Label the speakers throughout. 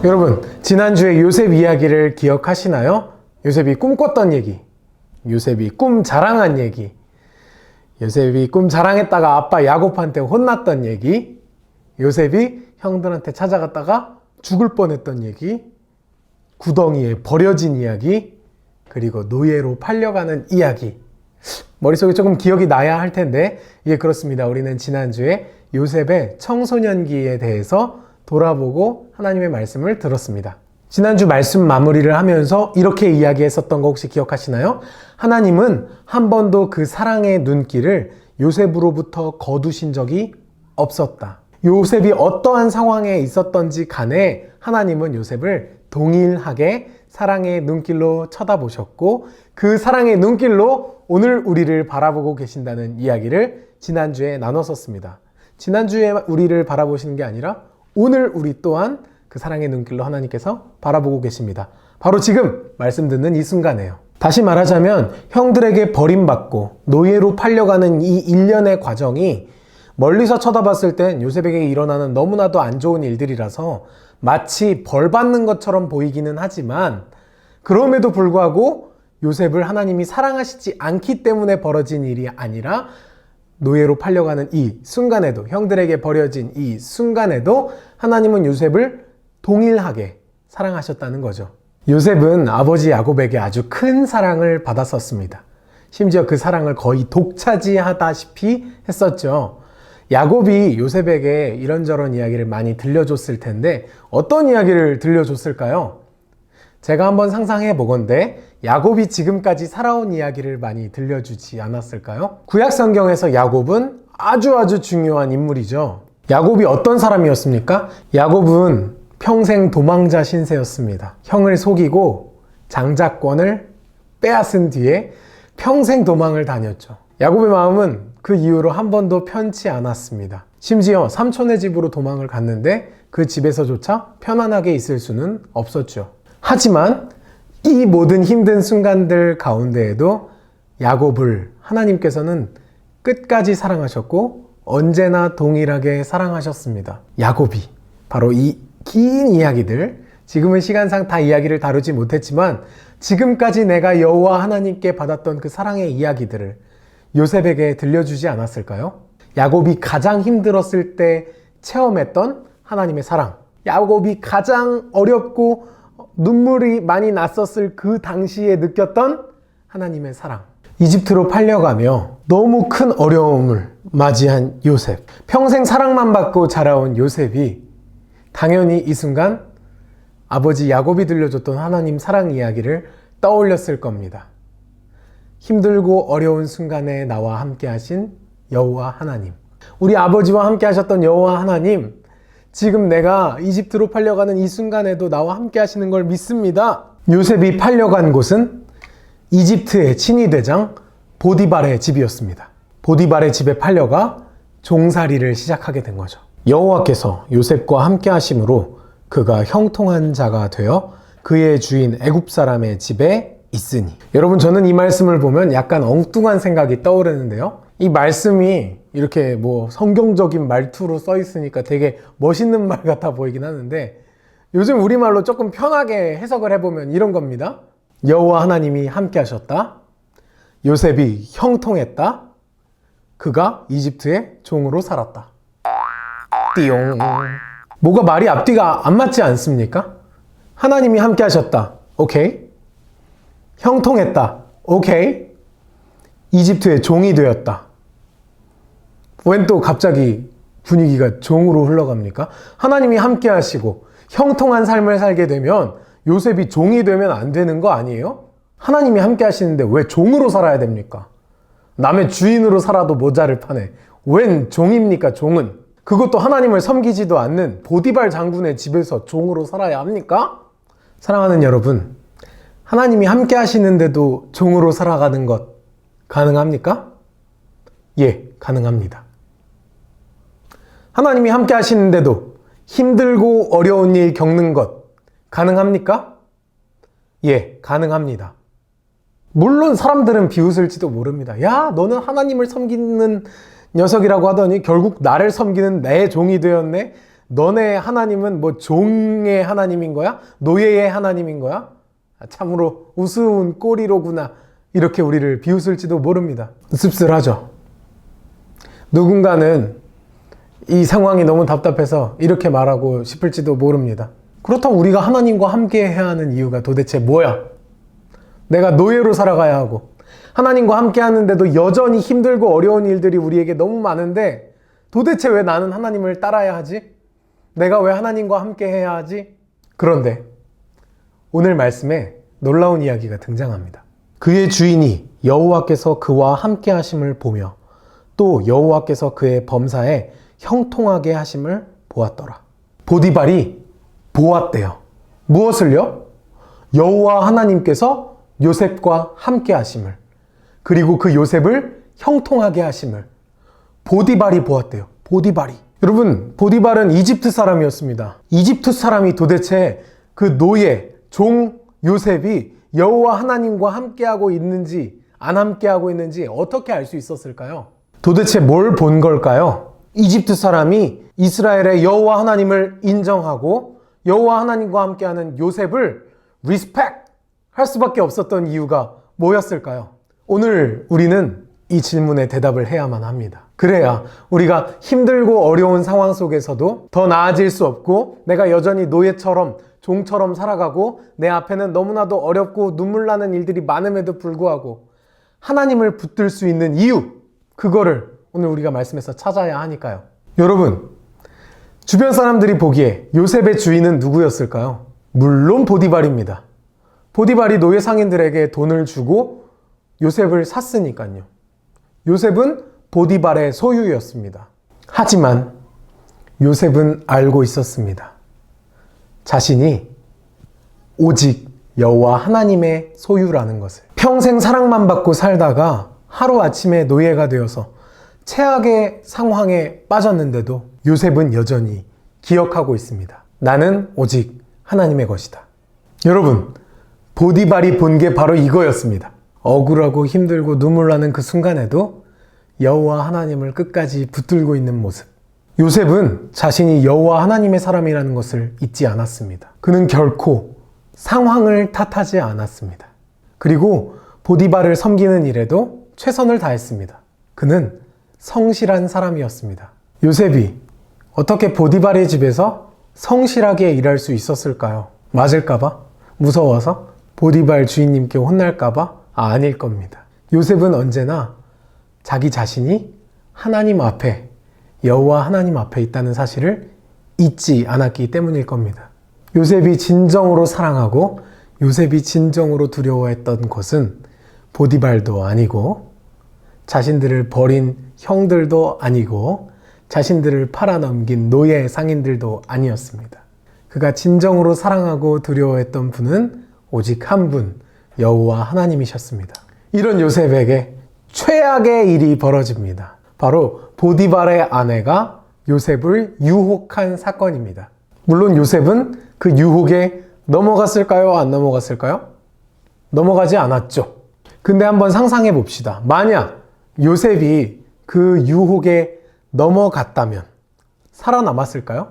Speaker 1: 여러분, 지난주에 요셉 이야기를 기억하시나요? 요셉이 꿈꿨던 얘기, 요셉이 꿈 자랑한 얘기, 요셉이 꿈 자랑했다가 아빠 야곱한테 혼났던 얘기, 요셉이 형들한테 찾아갔다가 죽을 뻔했던 얘기, 구덩이에 버려진 이야기, 그리고 노예로 팔려가는 이야기. 머릿속에 조금 기억이 나야 할 텐데, 예, 그렇습니다. 우리는 지난주에 요셉의 청소년기에 대해서 돌아보고 하나님의 말씀을 들었습니다. 지난주 말씀 마무리를 하면서 이렇게 이야기했었던 거 혹시 기억하시나요? 하나님은 한 번도 그 사랑의 눈길을 요셉으로부터 거두신 적이 없었다. 요셉이 어떠한 상황에 있었던지 간에 하나님은 요셉을 동일하게 사랑의 눈길로 쳐다보셨고, 그 사랑의 눈길로 오늘 우리를 바라보고 계신다는 이야기를 지난주에 나눴었습니다. 지난주에 우리를 바라보시는 게 아니라 오늘 우리 또한 그 사랑의 눈길로 하나님께서 바라보고 계십니다. 바로 지금 말씀 듣는 이 순간에요. 다시 말하자면 형들에게 버림받고 노예로 팔려가는 이 일련의 과정이 멀리서 쳐다봤을 땐 요셉에게 일어나는 너무나도 안 좋은 일들이라서 마치 벌 받는 것처럼 보이기는 하지만, 그럼에도 불구하고 요셉을 하나님이 사랑하시지 않기 때문에 벌어진 일이 아니라 노예로 팔려가는 이 순간에도, 형들에게 버려진 이 순간에도 하나님은 요셉을 동일하게 사랑하셨다는 거죠. 요셉은 아버지 야곱에게 아주 큰 사랑을 받았었습니다. 심지어 그 사랑을 거의 독차지하다시피 했었죠. 야곱이 요셉에게 이런저런 이야기를 많이 들려줬을 텐데 어떤 이야기를 들려줬을까요? 제가 한번 상상해 보건대 야곱이 지금까지 살아온 이야기를 많이 들려주지 않았을까요? 구약 성경에서 야곱은 아주 중요한 인물이죠. 야곱이 어떤 사람이었습니까? 야곱은 평생 도망자 신세였습니다. 형을 속이고 장자권을 빼앗은 뒤에 평생 도망을 다녔죠. 야곱의 마음은 그 이후로 한 번도 편치 않았습니다. 심지어 삼촌의 집으로 도망을 갔는데 그 집에서조차 편안하게 있을 수는 없었죠. 하지만 이 모든 힘든 순간들 가운데에도 야곱을 하나님께서는 끝까지 사랑하셨고 언제나 동일하게 사랑하셨습니다. 야곱이 바로 이 긴 이야기들, 지금은 시간상 다 이야기를 다루지 못했지만 지금까지 내가 여호와 하나님께 받았던 그 사랑의 이야기들을 요셉에게 들려주지 않았을까요? 야곱이 가장 힘들었을 때 체험했던 하나님의 사랑, 야곱이 가장 어렵고 눈물이 많이 났었을 그 당시에 느꼈던 하나님의 사랑, 이집트로 팔려가며 너무 큰 어려움을 맞이한 요셉, 평생 사랑만 받고 자라온 요셉이 당연히 이 순간 아버지 야곱이 들려줬던 하나님 사랑 이야기를 떠올렸을 겁니다. 힘들고 어려운 순간에 나와 함께 하신 여호와 하나님, 우리 아버지와 함께 하셨던 여호와 하나님, 지금 내가 이집트로 팔려가는 이 순간에도 나와 함께 하시는 걸 믿습니다. 요셉이 팔려간 곳은 이집트의 친위대장 보디발의 집이었습니다. 보디발의 집에 팔려가 종살이를 시작하게 된 거죠. 여호와께서 요셉과 함께 하심으로 그가 형통한 자가 되어 그의 주인 애굽 사람의 집에 있으니. 여러분, 저는 이 말씀을 보면 약간 엉뚱한 생각이 떠오르는데요. 이 말씀이 이렇게 뭐 성경적인 말투로 써 있으니까 되게 멋있는 말 같아 보이긴 하는데, 요즘 우리말로 조금 편하게 해석을 해보면 이런 겁니다. 여호와 하나님이 함께 하셨다. 요셉이 형통했다. 그가 이집트의 종으로 살았다. 띠용. 뭐가 말이 앞뒤가 안 맞지 않습니까? 하나님이 함께 하셨다. 오케이. 형통했다. 오케이. 이집트의 종이 되었다. 웬 또 갑자기 분위기가 종으로 흘러갑니까? 하나님이 함께 하시고 형통한 삶을 살게 되면 요셉이 종이 되면 안 되는 거 아니에요? 하나님이 함께 하시는데 왜 종으로 살아야 됩니까? 남의 주인으로 살아도 모자를 파네. 웬 종입니까, 종은? 그것도 하나님을 섬기지도 않는 보디발 장군의 집에서 종으로 살아야 합니까? 사랑하는 여러분, 하나님이 함께 하시는데도 종으로 살아가는 것 가능합니까? 예, 가능합니다. 하나님이 함께 하시는데도 힘들고 어려운 일 겪는 것 가능합니까? 예, 가능합니다. 물론 사람들은 비웃을지도 모릅니다. 야, 너는 하나님을 섬기는 녀석이라고 하더니 결국 나를 섬기는 내 종이 되었네? 너네 하나님은 뭐 종의 하나님인 거야? 노예의 하나님인 거야? 참으로 우스운 꼴이로구나. 이렇게 우리를 비웃을지도 모릅니다. 씁쓸하죠. 누군가는 이 상황이 너무 답답해서 이렇게 말하고 싶을지도 모릅니다. 그렇다고 우리가 하나님과 함께 해야 하는 이유가 도대체 뭐야? 내가 노예로 살아가야 하고 하나님과 함께 하는데도 여전히 힘들고 어려운 일들이 우리에게 너무 많은데 도대체 왜 나는 하나님을 따라야 하지? 내가 왜 하나님과 함께 해야 하지? 그런데 오늘 말씀에 놀라운 이야기가 등장합니다. 그의 주인이 여호와께서 그와 함께 하심을 보며 또 여호와께서 그의 범사에 형통하게 하심을 보았더라. 보디발이 보았대요. 무엇을요? 여호와 하나님께서 요셉과 함께 하심을, 그리고 그 요셉을 형통하게 하심을 보디발이 보았대요. 보디발이. 여러분, 보디발은 이집트 사람이었습니다. 이집트 사람이 도대체 그 노예, 종 요셉이 여호와 하나님과 함께하고 있는지 안 함께하고 있는지 어떻게 알 수 있었을까요? 도대체 뭘 본 걸까요? 이집트 사람이 이스라엘의 여호와 하나님을 인정하고 여호와 하나님과 함께하는 요셉을 리스펙 할 수밖에 없었던 이유가 뭐였을까요? 오늘 우리는 이 질문에 대답을 해야만 합니다. 그래야 우리가 힘들고 어려운 상황 속에서도 더 나아질 수 없고 내가 여전히 노예처럼 종처럼 살아가고 내 앞에는 너무나도 어렵고 눈물 나는 일들이 많음에도 불구하고 하나님을 붙들 수 있는 이유, 그거를 오늘 우리가 말씀에서 찾아야 하니까요. 여러분, 주변 사람들이 보기에 요셉의 주인은 누구였을까요? 물론 보디발입니다. 보디발이 노예 상인들에게 돈을 주고 요셉을 샀으니까요. 요셉은 보디발의 소유였습니다. 하지만 요셉은 알고 있었습니다. 자신이 오직 여호와 하나님의 소유라는 것을. 평생 사랑만 받고 살다가 하루아침에 노예가 되어서 최악의 상황에 빠졌는데도 요셉은 여전히 기억하고 있습니다. 나는 오직 하나님의 것이다. 여러분, 보디발이 본 게 바로 이거였습니다. 억울하고 힘들고 눈물 나는 그 순간에도 여호와 하나님을 끝까지 붙들고 있는 모습. 요셉은 자신이 여호와 하나님의 사람이라는 것을 잊지 않았습니다. 그는 결코 상황을 탓하지 않았습니다. 그리고 보디발을 섬기는 일에도 최선을 다했습니다. 그는 성실한 사람이었습니다. 요셉이 어떻게 보디발의 집에서 성실하게 일할 수 있었을까요? 맞을까봐? 무서워서? 보디발 주인님께 혼날까봐? 아닐 겁니다. 요셉은 언제나 자기 자신이 하나님 앞에, 여호와 하나님 앞에 있다는 사실을 잊지 않았기 때문일 겁니다. 요셉이 진정으로 사랑하고 요셉이 진정으로 두려워했던 것은 보디발도 아니고 자신들을 버린 형들도 아니고 자신들을 팔아넘긴 노예 상인들도 아니었습니다. 그가 진정으로 사랑하고 두려워했던 분은 오직 한 분, 여호와 하나님이셨습니다. 이런 요셉에게 최악의 일이 벌어집니다. 바로 보디발의 아내가 요셉을 유혹한 사건입니다. 물론 요셉은 그 유혹에 넘어갔을까요? 안 넘어갔을까요? 넘어가지 않았죠. 근데 한번 상상해 봅시다. 만약 요셉이 그 유혹에 넘어갔다면 살아남았을까요?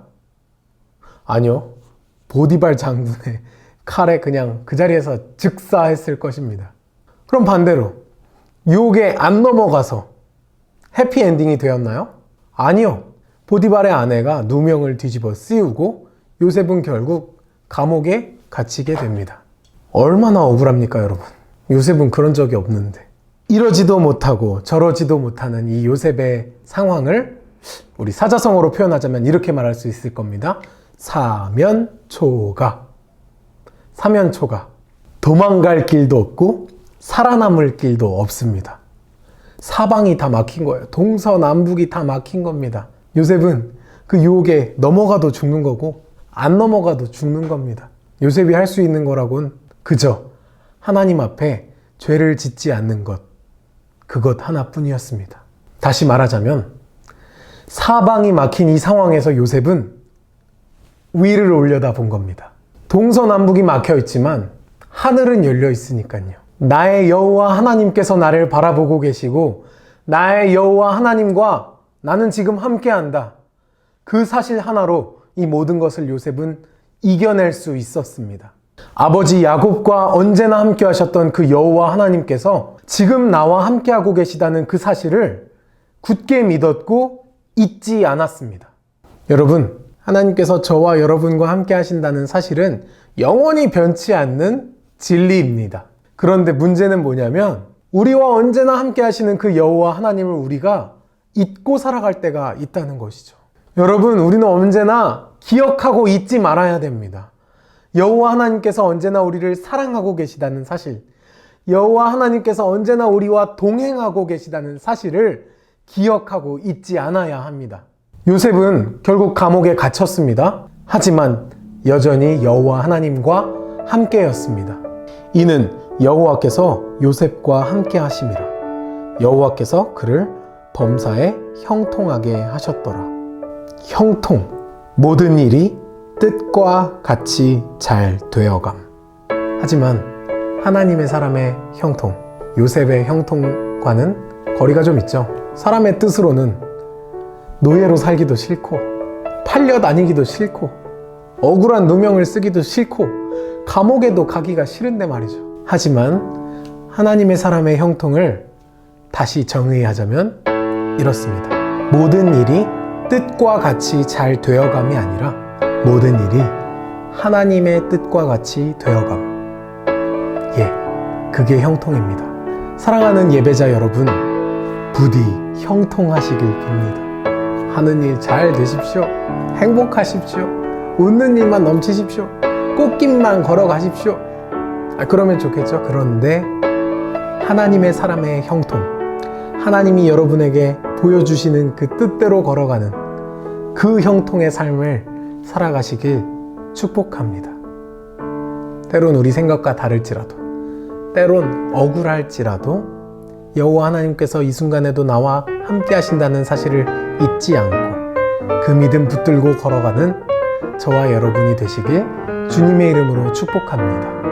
Speaker 1: 아니요. 보디발 장군의 칼에 그냥 그 자리에서 즉사했을 것입니다. 그럼 반대로 유혹에 안 넘어가서 해피엔딩이 되었나요? 아니요. 보디발의 아내가 누명을 뒤집어 씌우고 요셉은 결국 감옥에 갇히게 됩니다. 얼마나 억울합니까, 여러분? 요셉은 그런 적이 없는데. 이러지도 못하고 저러지도 못하는 이 요셉의 상황을 우리 사자성어로 표현하자면 이렇게 말할 수 있을 겁니다. 사면초가. 사면초가. 도망갈 길도 없고 살아남을 길도 없습니다. 사방이 다 막힌 거예요. 동서남북이 다 막힌 겁니다. 요셉은 그 유혹에 넘어가도 죽는 거고 안 넘어가도 죽는 겁니다. 요셉이 할 수 있는 거라곤 그저 하나님 앞에 죄를 짓지 않는 것, 그것 하나뿐이었습니다. 다시 말하자면 사방이 막힌 이 상황에서 요셉은 위를 올려다본 겁니다. 동서남북이 막혀 있지만 하늘은 열려 있으니까요. 나의 여호와 하나님께서 나를 바라보고 계시고 나의 여호와 하나님과 나는 지금 함께한다. 그 사실 하나로 이 모든 것을 요셉은 이겨낼 수 있었습니다. 아버지 야곱과 언제나 함께 하셨던 그 여호와 하나님께서 지금 나와 함께하고 계시다는 그 사실을 굳게 믿었고 잊지 않았습니다. 여러분, 하나님께서 저와 여러분과 함께 하신다는 사실은 영원히 변치 않는 진리입니다. 그런데 문제는 뭐냐면 우리와 언제나 함께 하시는 그 여호와 하나님을 우리가 잊고 살아갈 때가 있다는 것이죠. 여러분, 우리는 언제나 기억하고 잊지 말아야 됩니다. 여호와 하나님께서 언제나 우리를 사랑하고 계시다는 사실, 여호와 하나님께서 언제나 우리와 동행하고 계시다는 사실을 기억하고 잊지 않아야 합니다. 요셉은 결국 감옥에 갇혔습니다. 하지만 여전히 여호와 하나님과 함께였습니다. 이는 여호와께서 요셉과 함께 하심이라. 여호와께서 그를 범사에 형통하게 하셨더라. 형통, 모든 일이 뜻과 같이 잘 되어감. 하지만 하나님의 사람의 형통, 요셉의 형통과는 거리가 좀 있죠. 사람의 뜻으로는 노예로 살기도 싫고 팔려 다니기도 싫고 억울한 누명을 쓰기도 싫고 감옥에도 가기가 싫은데 말이죠. 하지만 하나님의 사람의 형통을 다시 정의하자면 이렇습니다. 모든 일이 뜻과 같이 잘 되어감이 아니라 모든 일이 하나님의 뜻과 같이 되어감. 그게 형통입니다. 사랑하는 예배자 여러분, 부디 형통하시길 빕니다. 하는 일 잘 되십시오. 행복하십시오. 웃는 일만 넘치십시오. 꽃길만 걸어가십시오. 그러면 좋겠죠. 그런데 하나님의 사람의 형통, 하나님이 여러분에게 보여주시는 그 뜻대로 걸어가는 그 형통의 삶을 살아가시길 축복합니다. 때론 우리 생각과 다를지라도, 때론 억울할지라도 여호와 하나님께서 이 순간에도 나와 함께 하신다는 사실을 잊지 않고 그 믿음 붙들고 걸어가는 저와 여러분이 되시길 주님의 이름으로 축복합니다.